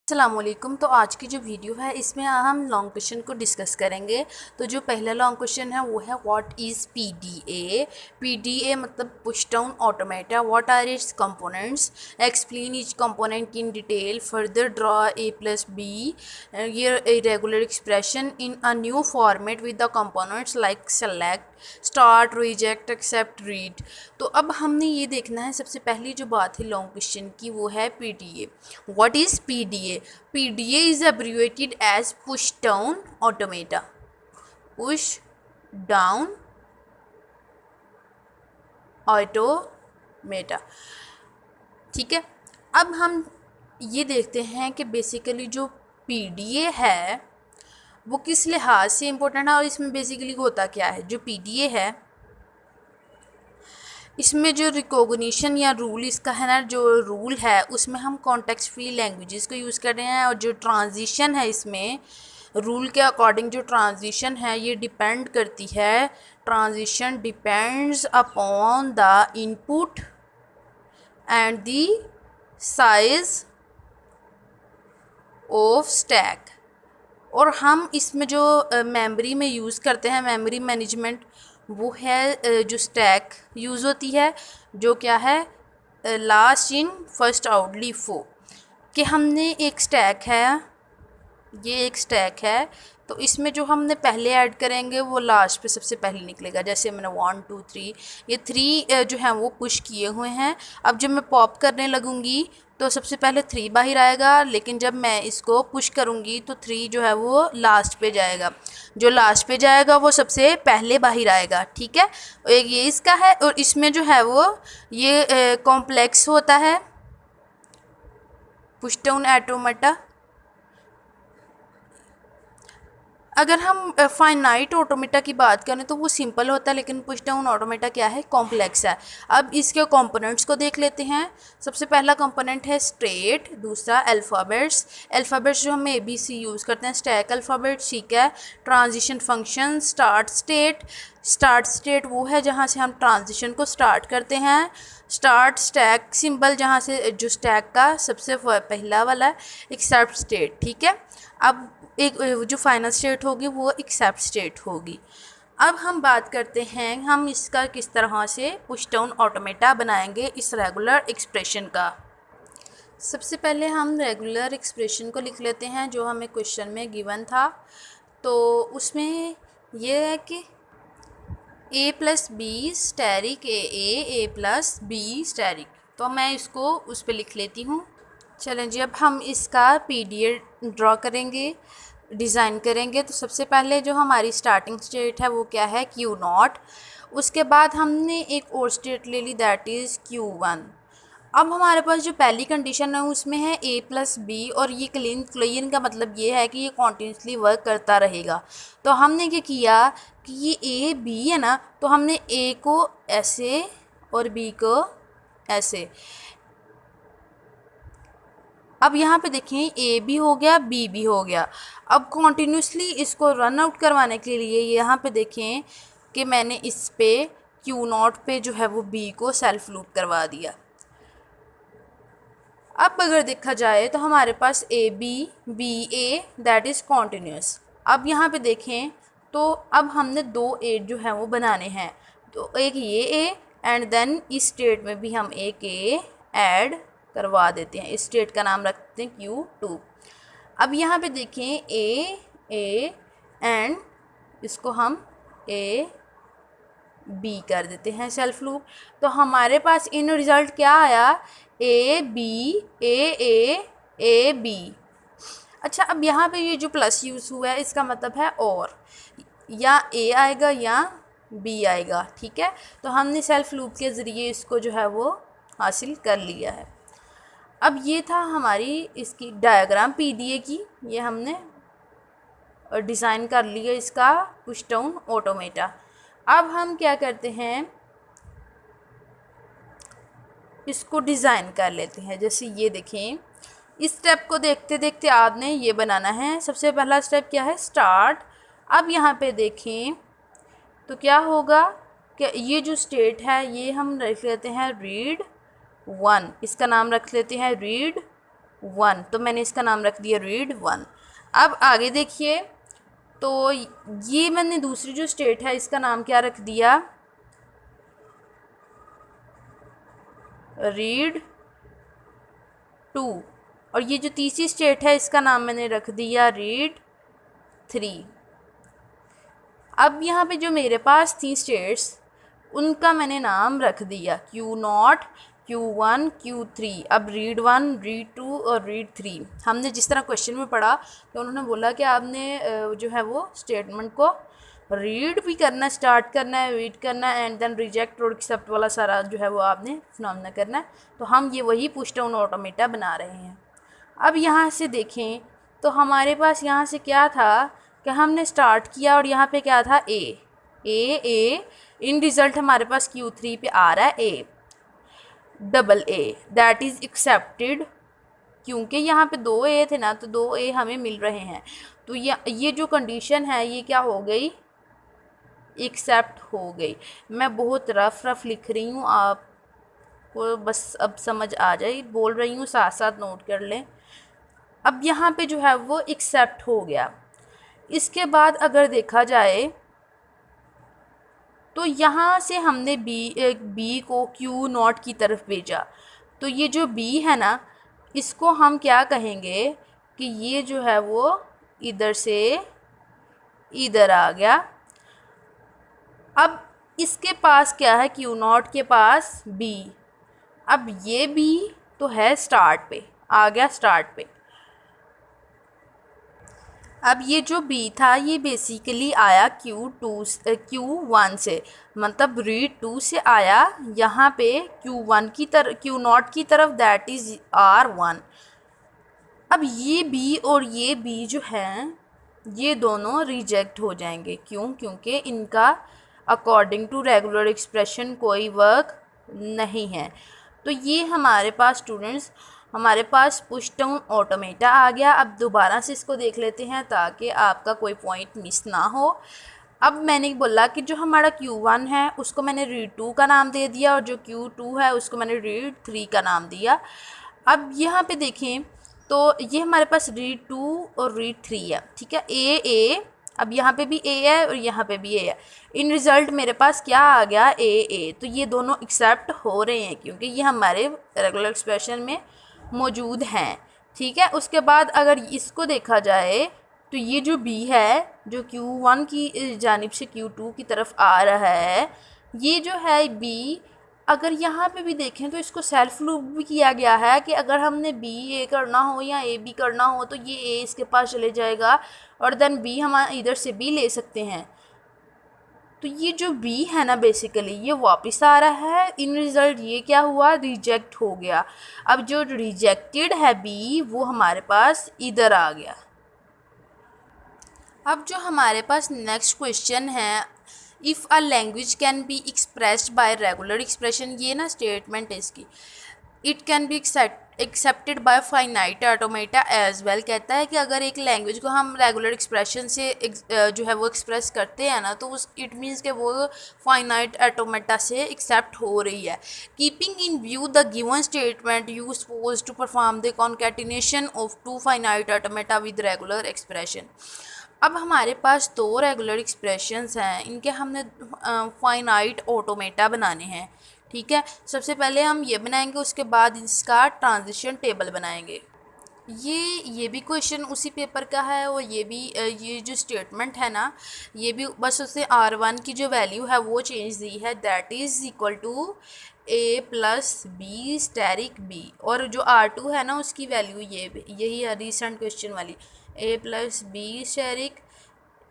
अस्सलामुअलैकुम। तो आज की जो वीडियो है इसमें हम लॉन्ग क्वेश्चन को डिस्कस करेंगे। तो जो पहला लॉन्ग क्वेश्चन है वो है व्हाट इज़ पीडीए। पीडीए मतलब push down automata. What are its components, explain each component in detail, further draw a plus b ये regular expression in a new format with the components like select, start, reject, accept, read. तो अब हमने ये देखना है, सबसे पहली जो बात है लॉन्ग क्वेश्चन की वो है PDA. What is PDA? PDA is abbreviated as push down automata. Push down automata। ठीक है, अब हम ये देखते हैं कि बेसिकली जो PDA है वो किस लिहाज से इम्पोर्टेंट है और इसमें बेसिकली होता क्या है। जो PDA है इसमें जो रिकॉग्निशन या रूल इसका है ना, जो रूल है उसमें हम कॉन्टेक्स्ट फ्री लैंग्वेजेस को यूज़ कर रहे हैं। और जो ट्रांजिशन है इसमें रूल के अकॉर्डिंग जो ट्रांजिशन है ये डिपेंड करती है, transition depends upon the input and the size of stack. और हम इसमें जो मेमोरी में यूज़ करते हैं, मेमोरी मैनेजमेंट, वो है जो स्टैक यूज़ होती है, जो क्या है last in first out LIFO. कि हमने एक स्टैक है, ये एक स्टैक है, तो इसमें जो हमने पहले ऐड करेंगे वो लास्ट पे सबसे पहले निकलेगा। जैसे मैंने 1 2 3 ये 3 जो है वो पुश किए हुए हैं। अब जब मैं पॉप करने लगूँगी तो सबसे पहले 3 बाहर आएगा, लेकिन जब मैं इसको पुश करूँगी तो 3 जो है वो लास्ट पे जाएगा। जो लास्ट पे जाएगा वो सबसे पहले बाहर आएगा। ठीक है, एक ये इसका है। और इसमें जो है वो ये कॉम्प्लेक्स होता है पुश डाउन ऑटोमेटा। अगर हम फाइनाइट ऑटोमेटा की बात करें तो वो सिंपल होता है, लेकिन पुश डाउन ऑटोमेटा क्या है, कॉम्प्लेक्स है। अब इसके कंपोनेंट्स को देख लेते हैं। सबसे पहला कंपोनेंट है स्टेट, दूसरा अल्फ़ाबेट्स। अल्फ़ाबेट्स जो हम ABC यूज़ करते हैं, स्टैक अल्फ़ाबेट। ठीक है, transition function, start state. Start state वो है जहाँ से हम ट्रांजिशन को स्टार्ट करते हैं। स्टार्ट स्टैक सिंबल, जहाँ से जो स्टैक का सबसे पहला वाला है। Accept state. ठीक है, अब एक जो फाइनल स्टेट होगी वो एक्सेप्ट स्टेट होगी। अब हम बात करते हैं हम इसका किस तरह से पुश डाउन ऑटोमेटा बनाएंगे इस रेगुलर एक्सप्रेशन का। सबसे पहले हम रेगुलर एक्सप्रेशन को लिख लेते हैं जो हमें क्वेश्चन में गिवन था। तो उसमें यह है कि a plus B asterisk A plus B asterisk. तो मैं इसको उस पर लिख लेती हूँ। चलें जी, अब हम इसका PDA ड्रॉ करेंगे, डिज़ाइन करेंगे। तो सबसे पहले जो हमारी स्टार्टिंग स्टेट है वो क्या है, Q0। उसके बाद हमने एक और स्टेट ले ली, दैट इज़ Q1। अब हमारे पास जो पहली कंडीशन है उसमें है a प्लस बी, और ये क्लीन का मतलब ये है कि ये कॉन्टीन्यूसली वर्क करता रहेगा। तो हमने क्या किया कि ये a b है ना, तो हमने a को ऐसे और b को ऐसे। अब यहाँ पे देखें A भी हो गया, B भी हो गया। अब कॉन्टीन्यूसली इसको रन आउट करवाने के लिए यहाँ पे देखें कि मैंने इस पे Q0 पे जो है वो B को सेल्फ लूप करवा दिया। अब अगर देखा जाए तो हमारे पास A दैट इज़ कॉन्टीन्यूस। अब यहाँ पे देखें तो अब हमने 2 A जो हैं वो बनाने हैं। तो एक ये A एंड देन इस स्टेट में भी हम एक A ऐड करवा देते हैं। इस स्टेट का नाम रखते हैं Q2। अब यहाँ पे देखें A एंड इसको हम B कर देते हैं सेल्फ लूप। तो हमारे पास इन रिज़ल्ट क्या आया, AB A B। अच्छा, अब यहाँ पे ये जो प्लस यूज़ हुआ है इसका मतलब है और, या A आएगा या B आएगा। ठीक है, तो हमने सेल्फ लूप के ज़रिए इसको जो है वो हासिल कर लिया है। अब ये था हमारी इसकी डायग्राम PDA की, ये हमने डिज़ाइन कर लिया इसका पुश डाउन ऑटोमेटा। अब हम क्या करते हैं, इसको डिज़ाइन कर लेते हैं। जैसे ये देखें, इस स्टेप को देखते देखते आपने ये बनाना है। सबसे पहला स्टेप क्या है, स्टार्ट। अब यहाँ पे देखें तो क्या होगा कि ये जो स्टेट है ये हम रख लेते हैं रीड 1, इसका नाम रख लेते हैं रीड 1, तो मैंने इसका नाम रख दिया रीड 1। अब आगे देखिए, तो ये मैंने दूसरी जो स्टेट है इसका नाम क्या रख दिया, रीड 2, और ये जो तीसरी स्टेट है इसका नाम मैंने रख दिया रीड 3। अब यहाँ पे जो मेरे पास थी स्टेट्स उनका मैंने नाम रख दिया Q0, Q1, Q3। अब रीड 1, रीड 2 और रीड 3 हमने जिस तरह क्वेश्चन में पढ़ा तो उन्होंने बोला कि आपने जो है वो स्टेटमेंट को रीड भी करना, स्टार्ट करना है, रीड करना है, एंड देन रिजेक्ट और एक्सेप्ट वाला सारा जो है वो आपने फिनोमेना करना है। तो हम ये वही पुश डाउन ऑटोमेटा बना रहे हैं। अब यहाँ से देखें तो हमारे पास यहाँ से क्या था कि हमने स्टार्ट किया और यहाँ पे क्या था ए इन रिज़ल्ट हमारे पास Q3 पे आ रहा है A दैट इज़ एक्सेप्टेड, क्योंकि यहाँ पे 2 A थे ना, तो 2 A हमें मिल रहे हैं। तो ये जो कंडीशन है ये क्या हो गई, एक्सेप्ट हो गई। मैं बहुत रफ लिख रही हूँ, आपको बस अब समझ आ जाए, बोल रही हूँ साथ साथ नोट कर लें। अब यहाँ पे जो है वो एक्सेप्ट हो गया। इसके बाद अगर देखा जाए तो यहाँ से हमने बी को Q0 की तरफ भेजा, तो ये जो B है ना इसको हम क्या कहेंगे कि ये जो है वो इधर से इधर आ गया। अब इसके पास क्या है, Q0 के पास B। अब ये B तो है स्टार्ट पे, आ गया स्टार्ट पे। अब ये जो B था ये बेसिकली आया Q1 से, मतलब रीड 2 से आया यहाँ पे Q1 की तरफ, Q0 की तरफ, दैट इज़ R1। अब ये B और ये B जो हैं ये दोनों रिजेक्ट हो जाएंगे। क्यों? क्योंकि इनका अकॉर्डिंग टू रेगुलर एक्सप्रेशन कोई वर्क नहीं है। तो ये हमारे पास स्टूडेंट्स, हमारे पास पुश डाउन ऑटोमेटा आ गया। अब दोबारा से इसको देख लेते हैं ताकि आपका कोई पॉइंट मिस ना हो। अब मैंने बोला कि जो हमारा Q1 है उसको मैंने रीड 2 का नाम दे दिया और जो Q2 है उसको मैंने रीड 3 का नाम दिया। अब यहाँ पे देखें तो ये हमारे पास रीड 2 और रीड 3 है, ठीक है, ए। अब यहाँ पे भी A है और यहाँ पे भी A है। इन रिज़ल्ट मेरे पास क्या आ गया, A। तो ये दोनों एक्सेप्ट हो रहे हैं क्योंकि ये हमारे रेगुलर एक्सप्रेशन में मौजूद हैं, ठीक है। उसके बाद अगर इसको देखा जाए तो ये जो B है जो Q1 की जानिब से Q2 की तरफ आ रहा है, ये जो है B, अगर यहाँ पे भी देखें तो इसको सेल्फ लूप भी किया गया है कि अगर हमने A करना हो या B करना हो तो ये A इसके पास चले जाएगा और देन B हम इधर से B ले सकते हैं। तो ये जो B है ना बेसिकली ये वापस आ रहा है। इन रिज़ल्ट ये क्या हुआ, रिजेक्ट हो गया। अब जो रिजेक्टेड है B वो हमारे पास इधर आ गया। अब जो हमारे पास नेक्स्ट क्वेश्चन है, if a language can be expressed by regular expression, ये ना स्टेटमेंट है इसकी, it can be accepted by finite automata as well. कहता है कि अगर एक लैंग्वेज को हम रेगुलर एक्सप्रेशन से जो है वो एक्सप्रेस करते हैं ना तो उस इट मीन्स कि वो फाइनाइट ऑटोमेटा से एक्सेप्ट हो रही है। Keeping in view the given statement you suppose to perform the concatenation of 2 finite automata with regular expression. अब हमारे पास 2 रेगुलर एक्सप्रेशंस हैं, इनके हमने फाइनाइट ऑटोमेटा बनाने हैं, ठीक है। सबसे पहले हम ये बनाएंगे, उसके बाद इसका ट्रांजिशन टेबल बनाएंगे। ये भी क्वेश्चन उसी पेपर का है और ये भी ये जो स्टेटमेंट है ना ये भी बस उससे R1 की जो वैल्यू है वो चेंज दी है, that is equal to A plus B asterisk B, और जो R2 है ना उसकी वैल्यू यही है रिसेंट क्वेश्चन वाली, A plus B asterisk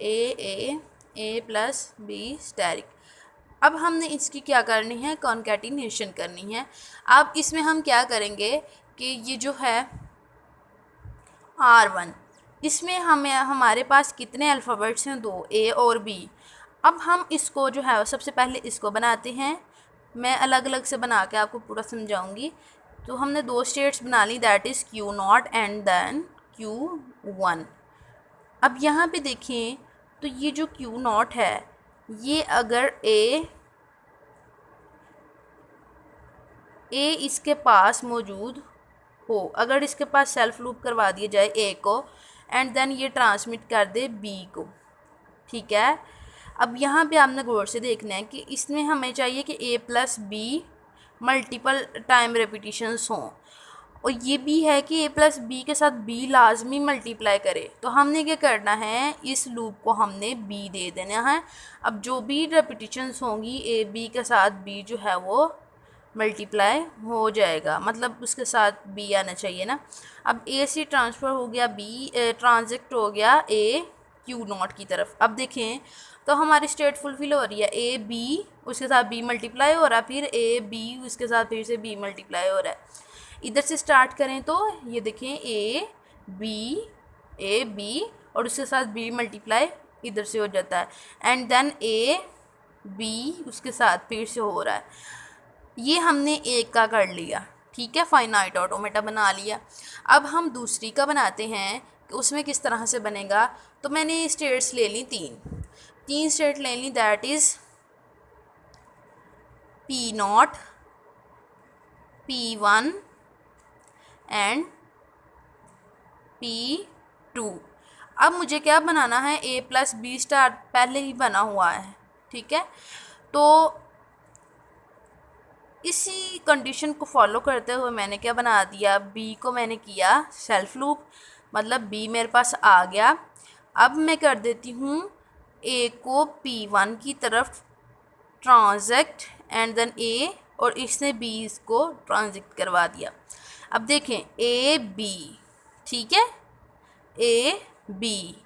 A plus B asterisk. अब हमने इसकी क्या करनी है, कॉन्केटिनेशन करनी है। अब इसमें हम क्या करेंगे कि ये जो है R1, इसमें हमारे पास कितने अल्फ़ाबेट्स हैं, 2, A और B। अब हम इसको जो है सबसे पहले इसको बनाते हैं, मैं अलग अलग से बना के आपको पूरा समझाऊंगी। तो हमने 2 स्टेट्स बना ली, that is Q0 and then Q1। अब यहाँ पे देखें तो ये जो Q0 है ये अगर A इसके पास मौजूद हो, अगर इसके पास सेल्फ लूप करवा दिया जाए ए को एंड देन ये ट्रांसमिट कर दे बी को, ठीक है। अब यहाँ पे आपने गौर से देखना है कि इसमें हमें चाहिए कि ए प्लस बी मल्टीपल टाइम रेपिटिशंस हों, और ये भी है कि ए प्लस बी के साथ बी लाजमी मल्टीप्लाई करे। तो हमने क्या करना है, इस लूप को हमने बी दे देना है। अब जो भी रेपिटिशंस होंगी ए बी के साथ बी जो है वो मल्टीप्लाई हो जाएगा, मतलब उसके साथ बी आना चाहिए ना। अब ए से ट्रांसफ़र हो गया बी, ट्रांजेक्ट हो गया ए क्यू नॉट की तरफ। अब देखें तो हमारी स्टेट फुलफिल हो रही है, ए बी उसके साथ बी मल्टीप्लाई हो रहा है, फिर ए बी उसके साथ फिर से बी मल्टीप्लाई हो रहा है। इधर से स्टार्ट करें तो ये देखें ए बी और उसके साथ बी मल्टीप्लाई इधर से हो जाता है, एंड देन ए बी उसके साथ फिर से हो रहा है। ये हमने एक का कर लिया, ठीक है, फाइनाइट ऑटोमेटा बना लिया। अब हम दूसरी का बनाते हैं कि उसमें किस तरह से बनेगा। तो मैंने स्टेट्स ले ली तीन स्टेट ले ली, that is P not, P1 and P2। अब मुझे क्या बनाना है, A प्लस बी स्टार पहले ही बना हुआ है, ठीक है। तो इसी कंडीशन को फॉलो करते हुए मैंने क्या बना दिया, B को मैंने किया सेल्फ लूप, मतलब B मेरे पास आ गया। अब मैं कर देती हूँ A को P1 की तरफ ट्रांजेक्ट एंड देन A, और इसने B इसको ट्रांजेक्ट करवा दिया। अब देखें ए बी, ठीक है, ए बी,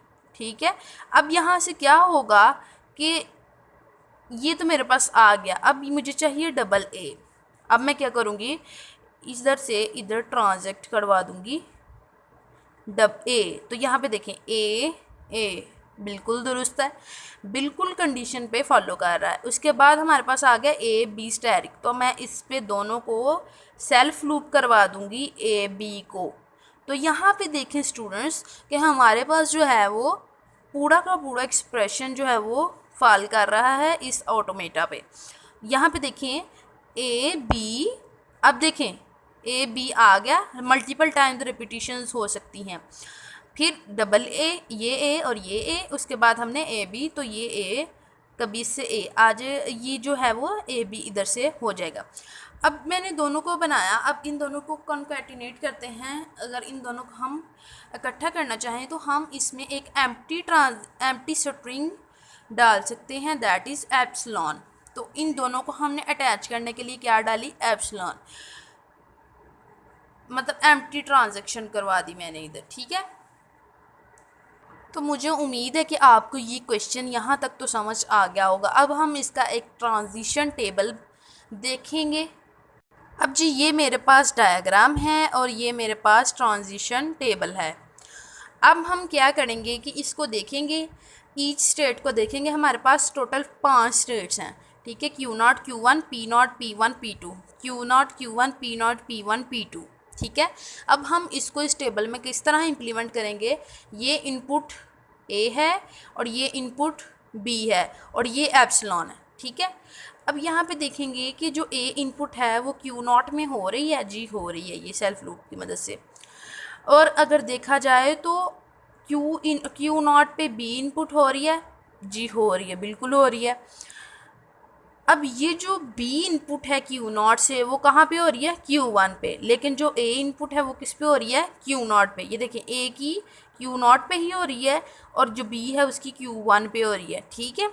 ठीक है। अब यहाँ से क्या होगा कि ये तो मेरे पास आ गया, अब मुझे चाहिए डबल ए। अब मैं क्या करूँगी, इधर से इधर ट्रांजेक्ट करवा दूँगी डब ए। तो यहाँ पे देखें ए बिल्कुल दुरुस्त है, बिल्कुल कंडीशन पे फॉलो कर रहा है। उसके बाद हमारे पास आ गया ए बी स्टैरिक, तो मैं इस पे दोनों को सेल्फ लूप करवा दूंगी ए बी को। तो यहाँ पे देखें स्टूडेंट्स कि हमारे पास जो है वो पूरा का पूरा एक्सप्रेशन जो है वो फॉल कर रहा है इस ऑटोमेटा पे। यहाँ पे देखें ए बी, अब देखें ए बी आ गया, मल्टीपल टाइम तो रिपीटिशंस हो सकती हैं, फिर डबल ए और ये ए, उसके बाद हमने ए बी, तो ये ए कभी इससे ए आज ये जो है वो ए बी इधर से हो जाएगा। अब मैंने दोनों को बनाया, अब इन दोनों को कॉन्कैटिनेट करते हैं। अगर इन दोनों को हम इकट्ठा करना चाहें तो हम इसमें एक एम्प्टी स्ट्रिंग डाल सकते हैं, दैट इज़ एप्सिलॉन। तो इन दोनों को हमने अटैच करने के लिए क्या डाली, एप्सिलॉन, मतलब एम्प्टी ट्रांजैक्शन करवा दी मैंने इधर, ठीक है। तो मुझे उम्मीद है कि आपको ये क्वेश्चन यहाँ तक तो समझ आ गया होगा। अब हम इसका एक ट्रांजिशन टेबल देखेंगे। अब जी ये मेरे पास डायग्राम है और ये मेरे पास ट्रांजिशन टेबल है। अब हम क्या करेंगे कि इसको देखेंगे, ईच स्टेट को देखेंगे। हमारे पास टोटल 5 स्टेट्स हैं, ठीक है, Q0 Q1 P0 P1 P2, Q0 Q1 P0 P1 P2, ठीक है। अब हम इसको इस टेबल में किस तरह इम्प्लीमेंट करेंगे, ये इनपुट A है और ये इनपुट B है और ये एप्सिलॉन है, ठीक है। अब यहाँ पे देखेंगे कि जो A इनपुट है वो Q0 में हो रही है, जी हो रही है ये सेल्फ लूप की मदद से। और अगर देखा जाए तो Q0 पे B इनपुट हो रही है, जी हो रही है, बिल्कुल हो रही है। अब ये जो B इनपुट है Q0 से वो कहाँ पे हो रही है, Q1 पे, लेकिन जो A इनपुट है वो किस पे हो रही है, Q0 पे। ये देखें A की Q0 पे ही हो रही है और जो B है उसकी Q1 पे हो रही है, ठीक है।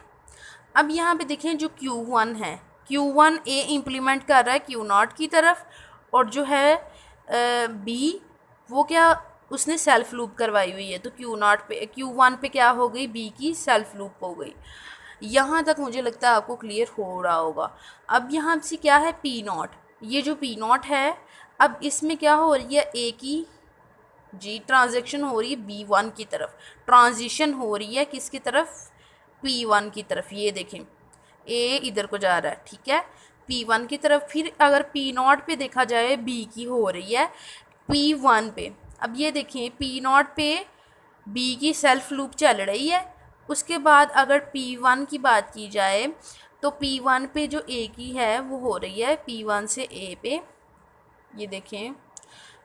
अब यहाँ पे देखें जो Q1 है, Q1 A इम्प्लीमेंट कर रहा है Q0 की तरफ, और जो है B वो क्या उसने सेल्फ लूप करवाई हुई है, तो Q0 पे Q1 पे क्या हो गई, B की सेल्फ लूप हो गई। यहाँ तक मुझे लगता है आपको क्लियर हो रहा होगा। अब यहाँ से क्या है P0, ये जो P0 है, अब इसमें क्या हो रही है, A की जी ट्रांजैक्शन हो रही है B1 की तरफ, ट्रांजिशन हो रही है किसकी तरफ, P1 की तरफ। ये देखें A इधर को जा रहा है, ठीक है, P1 की तरफ। फिर अगर P0 पे देखा जाए B की हो रही है P1 पे। अब ये देखें P0 पे B की सेल्फ लूप चल रही है। उसके बाद अगर P1 की बात की जाए तो P1 पे जो A की है वो हो रही है P1 से A पे। ये देखें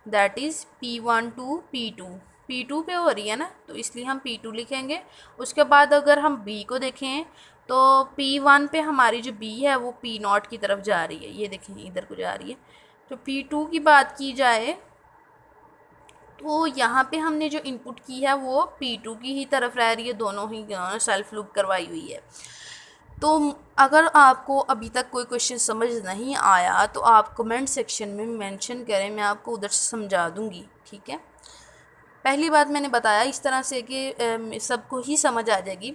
that is P1 to P2। P2 पे हो रही है ना, तो इसलिए हम P2 लिखेंगे। उसके बाद अगर हम B को देखें तो P1 पे हमारी जो B है वो P0 की तरफ जा रही है, ये देखें इधर को जा रही है। तो P2 की बात की जाए तो यहाँ पे हमने जो इनपुट की है वो P2 की ही तरफ रह रही है, दोनों ही सेल्फ लूप करवाई हुई है। तो अगर आपको अभी तक कोई क्वेश्चन समझ नहीं आया तो आप कमेंट सेक्शन में मेंशन करें, मैं आपको उधर से समझा दूंगी, ठीक है। पहली बात मैंने बताया इस तरह से कि सबको ही समझ आ जाएगी।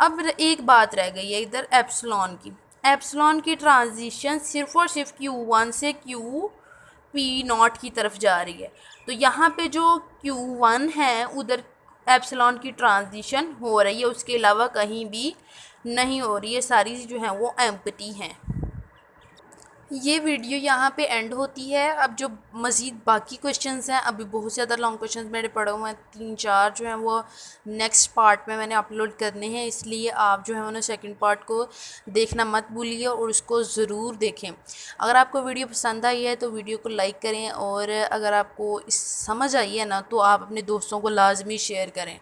अब एक बात रह गई है इधर एप्सिलॉन की। एप्सिलॉन की ट्रांजिशन सिर्फ और सिर्फ Q1 से P0 की तरफ जा रही है। तो यहाँ पे जो Q1 है उधर एप्सिलॉन की ट्रांजिशन हो रही है, उसके अलावा कहीं भी नहीं हो रही है, सारी जो है वो एम्प्टी हैं। ये वीडियो यहाँ पे एंड होती है। अब जो मज़ीद बाकी क्वेश्चंस हैं, अभी बहुत ज़्यादा लॉन्ग क्वेश्चंस मेरे पड़े हुए हैं, 3-4 जो हैं वो नेक्स्ट पार्ट में मैंने अपलोड करने हैं, इसलिए आप जो है उन्हें सेकंड पार्ट को देखना मत भूलिए और उसको ज़रूर देखें। अगर आपको वीडियो पसंद आई है तो वीडियो को लाइक करें, और अगर आपको समझ आई है ना तो आप अपने दोस्तों को लाजमी शेयर करें,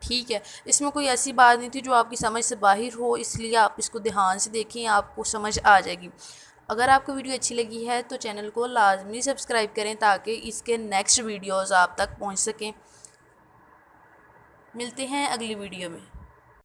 ठीक है। इसमें कोई ऐसी बात नहीं थी जो आपकी समझ से बाहर हो, इसलिए आप इसको ध्यान से देखें, आपको समझ आ जाएगी। अगर आपको वीडियो अच्छी लगी है तो चैनल को लाजमी सब्सक्राइब करें ताकि इसके नेक्स्ट वीडियोस आप तक पहुंच सकें। मिलते हैं अगली वीडियो में।